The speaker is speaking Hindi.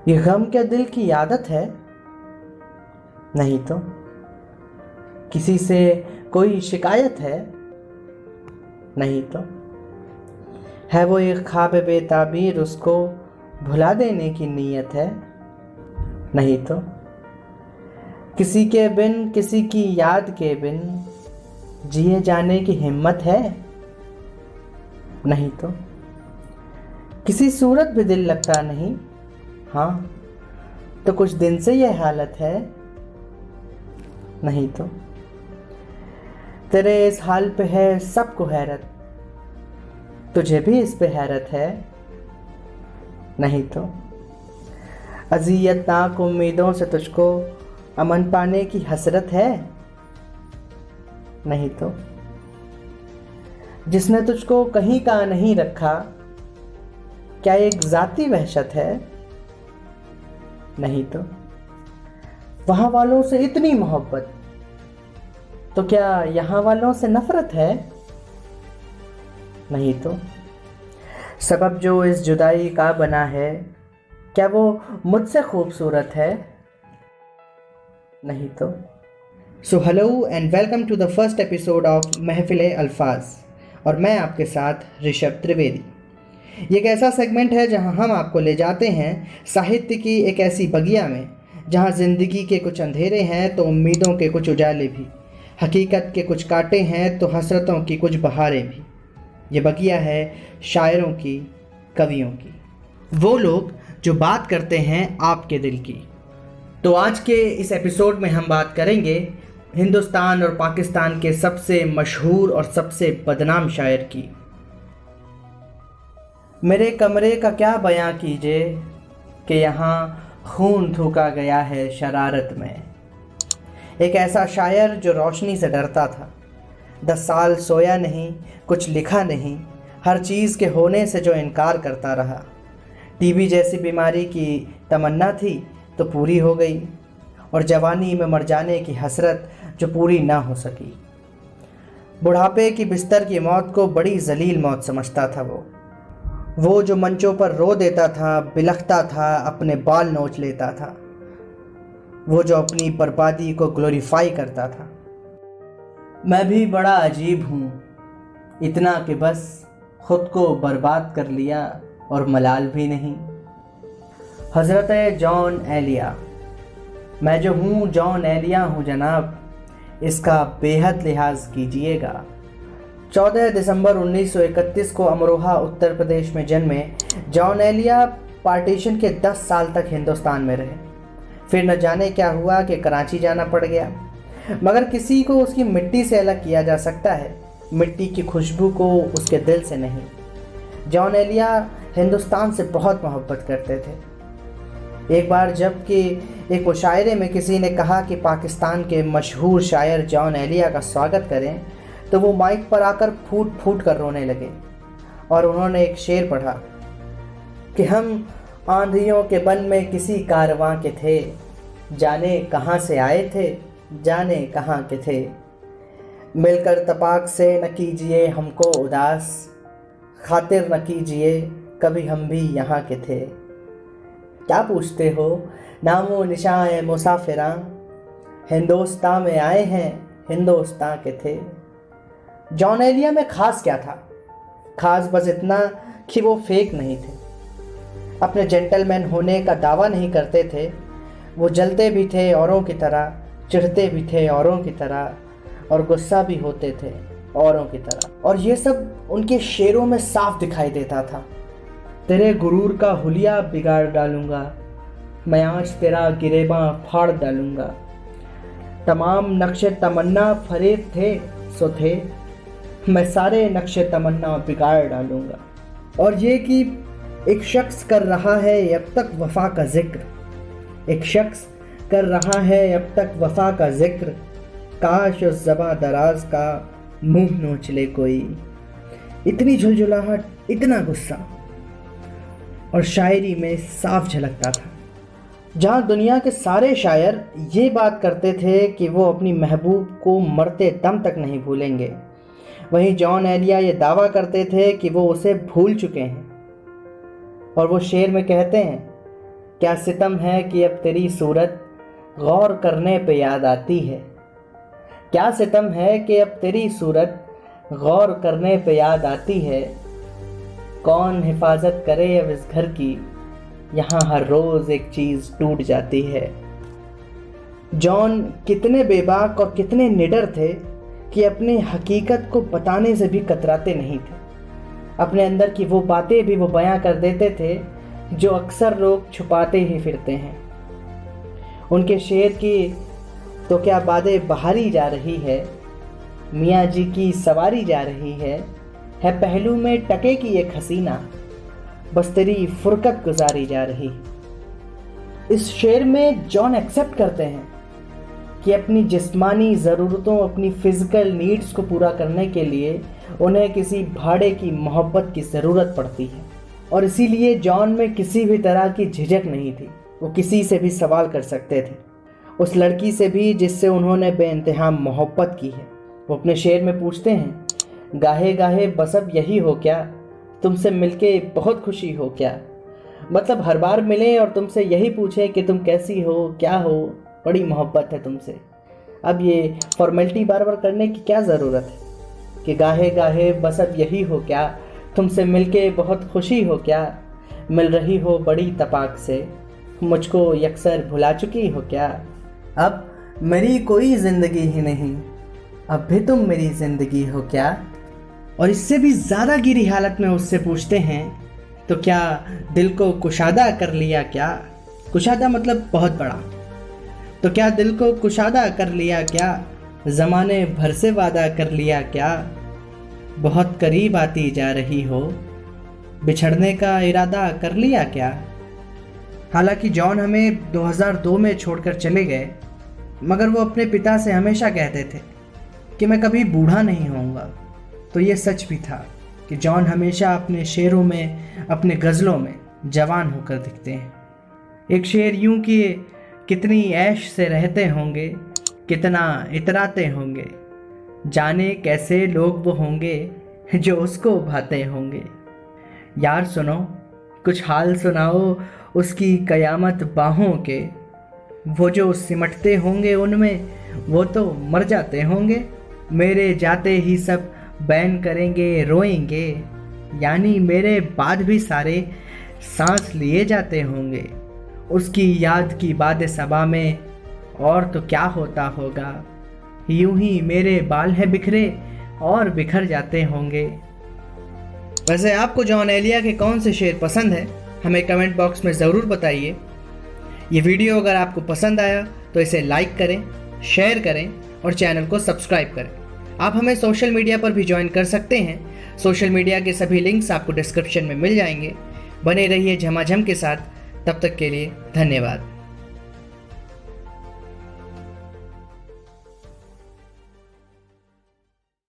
ये गम क्या दिल की आदत है? नहीं तो। किसी से कोई शिकायत है? नहीं तो। है वो एक ख्वाब बेताबीर, उसको भुला देने की नीयत है? नहीं तो। किसी के बिन, किसी की याद के बिन जिए जाने की हिम्मत है? नहीं तो। किसी सूरत भी दिल लगता नहीं? हाँ, तो कुछ दिन से यह हालत है? नहीं तो। तेरे इस हाल पे है सबको हैरत, तुझे भी इस पे हैरत है? नहीं तो। अज़ियतनाक उम्मीदों से तुझको अमन पाने की हसरत है? नहीं तो। जिसने तुझको कहीं का नहीं रखा, क्या एक जाती वहशत है? नहीं तो। वहां वालों से इतनी मोहब्बत, तो क्या यहाँ वालों से नफरत है? नहीं तो। सबब जो इस जुदाई का बना है, क्या वो मुझसे खूबसूरत है? नहीं तो। So hello and welcome to the first episode of Mehfil Alfaz, और मैं आपके साथ ऋषभ त्रिवेदी। ये एक ऐसा सेगमेंट है जहां हम आपको ले जाते हैं साहित्य की एक ऐसी बगिया में जहां ज़िंदगी के कुछ अंधेरे हैं तो उम्मीदों के कुछ उजाले भी, हकीकत के कुछ कांटे हैं तो हसरतों की कुछ बहारें भी। ये बगिया है शायरों की, कवियों की, वो लोग जो बात करते हैं आपके दिल की। तो आज के इस एपिसोड में हम बात करेंगे हिंदुस्तान और पाकिस्तान के सबसे मशहूर और सबसे बदनाम शायर की। मेरे कमरे का क्या बयां कीजिए कि यहाँ खून थूका गया है शरारत में। एक ऐसा शायर जो रोशनी से डरता था, 10 साल सोया नहीं, कुछ लिखा नहीं, हर चीज़ के होने से जो इनकार करता रहा। टीबी जैसी बीमारी की तमन्ना थी तो पूरी हो गई, और जवानी में मर जाने की हसरत जो पूरी ना हो सकी। बुढ़ापे की बिस्तर की मौत को बड़ी जलील मौत समझता था वो जो मंचों पर रो देता था, बिलखता था, अपने बाल नोच लेता था, वो जो अपनी बर्बादी को ग्लोरीफाई करता था। मैं भी बड़ा अजीब हूँ, इतना कि बस खुद को बर्बाद कर लिया और मलाल भी नहीं। हज़रत जॉन एलिया। मैं जो हूँ जॉन एलिया हूँ जनाब, इसका बेहद लिहाज कीजिएगा। 14 दिसंबर 1931 को अमरोहा उत्तर प्रदेश में जन्मे जॉन एलिया पार्टीशन के 10 साल तक हिंदुस्तान में रहे। फिर न जाने क्या हुआ कि कराची जाना पड़ गया, मगर किसी को उसकी मिट्टी से अलग किया जा सकता है, मिट्टी की खुशबू को उसके दिल से नहीं। जॉन एलिया हिंदुस्तान से बहुत मोहब्बत करते थे। एक बार जबकि एक मुशायरे में किसी ने कहा कि पाकिस्तान के मशहूर शायर जॉन एलिया का स्वागत करें, तो वो माइक पर आकर फूट फूट कर रोने लगे, और उन्होंने एक शेर पढ़ा कि हम आंधियों के बन में किसी कारवां के थे, जाने कहाँ से आए थे, जाने कहाँ के थे। मिलकर तपाक से न कीजिए हमको उदास, खातिर न कीजिए कभी हम भी यहाँ के थे। क्या पूछते हो नामो निशान मुसाफिरां, हिंदुस्तान में आए हैं हिंदुस्तान के थे। जॉन एलिया में खास क्या था? खास बस इतना कि वो फेक नहीं थे, अपने जेंटलमैन होने का दावा नहीं करते थे। वो जलते भी थे औरों की तरह, चिढ़ते भी थे औरों की तरह, और गुस्सा भी होते थे औरों की तरह। और ये सब उनके शेरों में साफ दिखाई देता था। तेरे गुरूर का हुलिया बिगाड़ डालूंगा, मैं आज तेरा गिरेबां फाड़ डालूंगा। तमाम नक्शे तमन्ना फरेब थे सो थे, मैं सारे नक्शे तमन्ना बिगाड़ डालूंगा। और ये कि एक शख्स कर रहा है अब तक वफा का जिक्र, एक शख्स कर रहा है अब तक वफा का जिक्र, काश उस ज़बां दराज का मुंह नोच ले कोई। इतनी झुलझुलाहट, इतना गुस्सा, और शायरी में साफ झलकता था। जहाँ दुनिया के सारे शायर ये बात करते थे कि वो अपनी महबूब को मरते दम तक नहीं भूलेंगे, वहीं जॉन एलिया ये दावा करते थे कि वो उसे भूल चुके हैं। और वो शेर में कहते हैं क्या सितम है कि अब तेरी सूरत गौर करने पे याद आती है। क्या सितम है कि अब तेरी सूरत गौर करने पे याद आती है। कौन हिफाजत करे अब इस घर की, यहाँ हर रोज़ एक चीज़ टूट जाती है। जॉन कितने बेबाक और कितने निडर थे कि अपने हकीकत को बताने से भी कतराते नहीं थे। अपने अंदर की वो बातें भी वो बयां कर देते थे जो अक्सर लोग छुपाते ही फिरते हैं। उनके शेर की तो क्या बातें बहारी जा रही है, मियाँ जी की सवारी जा रही है पहलू में टके की एक हसीना, बस तेरी फुरकत गुजारी जा रही। इस शेर में जॉन एक्सेप्ट करते हैं कि अपनी जिस्मानी ज़रूरतों, अपनी फिज़िकल नीड्स को पूरा करने के लिए उन्हें किसी भाड़े की मोहब्बत की ज़रूरत पड़ती है, और इसीलिए जॉन में किसी भी तरह की झिझक नहीं थी। वो किसी से भी सवाल कर सकते थे, उस लड़की से भी जिससे उन्होंने बेइंतहा मोहब्बत की है। वो अपने शेर में पूछते हैं, गाहे गाहे बस अब यही हो क्या, तुमसे मिलके बहुत खुशी हो क्या। मतलब हर बार मिले और तुमसे यही पूछे कि तुम कैसी हो, क्या हो, बड़ी मोहब्बत है तुमसे। अब ये फॉर्मेलिटी बार बार करने की क्या ज़रूरत है कि गाहे गाहे बस अब यही हो क्या, तुमसे मिलके बहुत खुशी हो क्या, मिल रही हो बड़ी तपाक से, मुझको यकसर भुला चुकी हो क्या। अब मेरी कोई ज़िंदगी ही नहीं, अब भी तुम मेरी ज़िंदगी हो क्या। और इससे भी ज़्यादा गिरी हालत में उससे पूछते हैं, तो क्या दिल को कुशादा कर लिया क्या। कुशादा मतलब बहुत बड़ा। तो क्या दिल को कुशादा कर लिया क्या, ज़माने भर से वादा कर लिया क्या। बहुत करीब आती जा रही हो, बिछड़ने का इरादा कर लिया क्या। हालांकि जॉन हमें 2002 में छोड़कर चले गए, मगर वो अपने पिता से हमेशा कहते थे कि मैं कभी बूढ़ा नहीं होऊंगा। तो ये सच भी था कि जॉन हमेशा अपने शेरों में, अपने गज़लों में जवान होकर दिखते हैं। एक शेर यूं कि कितनी ऐश से रहते होंगे, कितना इतराते होंगे, जाने कैसे लोग वो होंगे जो उसको भाते होंगे। यार सुनो कुछ हाल सुनाओ उसकी कयामत बाहों के, वो जो सिमटते होंगे उनमें वो तो मर जाते होंगे। मेरे जाते ही सब बैन करेंगे, रोएंगे, यानी मेरे बाद भी सारे सांस लिए जाते होंगे। उसकी याद की बाद सबा में और तो क्या होता होगा, यूं ही मेरे बाल हैं बिखरे और बिखर जाते होंगे। वैसे आपको जॉन एलिया के कौन से शेर पसंद है हमें कमेंट बॉक्स में ज़रूर बताइए। ये वीडियो अगर आपको पसंद आया तो इसे लाइक करें, शेयर करें और चैनल को सब्सक्राइब करें। आप हमें सोशल मीडिया पर भी ज्वाइन कर सकते हैं। सोशल मीडिया के सभी लिंक्स आपको डिस्क्रिप्शन में मिल जाएंगे। बने रहिए झमाझम के साथ, तब तक के लिए धन्यवाद।